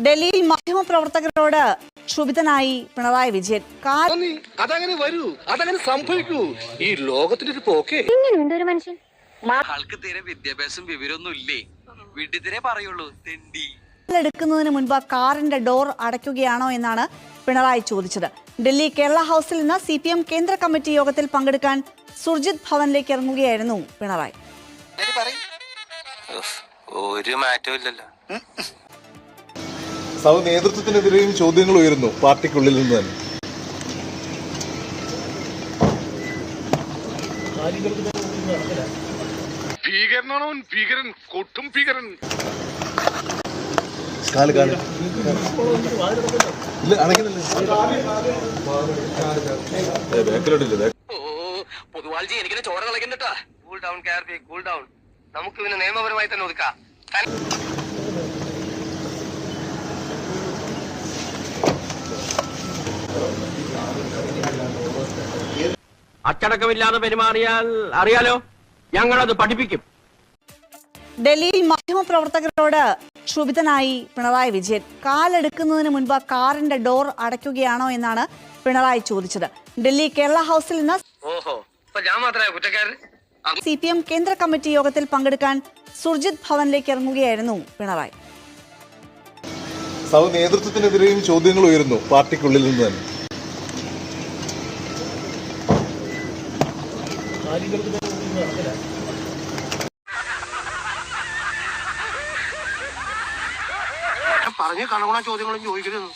ഡൽഹിയിൽ മാധ്യമപ്രവർത്തകരോട് ക്ഷുഭിതനായി പിണറായി വിജയൻ. അതങ്ങനെ വരൂ, അതങ്ങനെ സംഭവിക്കൂ. ഈ ലോകത്തിന്റെ ഒരു പോക്കേ. ആൾക്ക് തീരെ വിദ്യാഭ്യാസം വിവരമൊന്നും ഇല്ലേ, വീട്ടിൽ പറയുള്ളൂ തെണ്ടി. എടുക്കുന്നതിന് മുൻപ് കാറിന്റെ ഡോർ അടയ്ക്കുകയാണോ എന്നാണ് പിണറായി ചോദിച്ചത്. ഡൽഹി കേരള ഹൌസിൽ നിന്ന് CPM കേന്ദ്ര കമ്മിറ്റി യോഗത്തിൽ പങ്കെടുക്കാൻ സുർജിത് ഭവനിലേക്ക് ഇറങ്ങുകയായിരുന്നു പിണറായി. ഒരു മാറ്റവും ഇല്ലല്ലോ. നേതൃത്വത്തിനെതിരെയും ചോദ്യങ്ങൾ ഉയരുന്നു പാർട്ടിക്കുള്ളിൽ നിന്ന് തന്നെ. ഭീകരനാണോ ഭീകരൻ, കൊട്ടും ഭീകരൻ. പൊതുവാൾജി എനിക്കിനെ ചോര കളക്കണ്ടട്ടാ. Cool down KRP, cool down. നമുക്ക് പിന്നെ നിയമപരമായി തന്നെ ഒതുക്കാം. അച്ചടക്കമില്ലാതെ പെരുമാറിയാൽ അറിയാലോ, ഞങ്ങളത് പഠിപ്പിക്കും. ഡൽഹിയിൽ മാധ്യമപ്രവർത്തകരോട് ക്ഷുഭിതനായി പിണറായി വിജയൻ. കാലെടുക്കുന്നതിന് മുൻപ് കാറിന്റെ ഡോർ അടയ്ക്കുകയാണോ എന്നാണ് പിണറായി ചോദിച്ചത്. ഡൽഹി കേരള ഹൌസിൽ നിന്ന് CPM കേന്ദ്ര കമ്മിറ്റി യോഗത്തിൽ പങ്കെടുക്കാൻ സുർജിത് ഭവനിലേക്ക് ഇറങ്ങുകയായിരുന്നു പിണറായി. നേതൃത്വത്തിനെതിരെയും ചോദ്യങ്ങൾ ഉയരുന്നു പാർട്ടിക്കുള്ളിൽ നിന്ന് തന്നെ. പറഞ്ഞ് കണകുണ ചോദ്യങ്ങളും ചോദിക്കരുത്.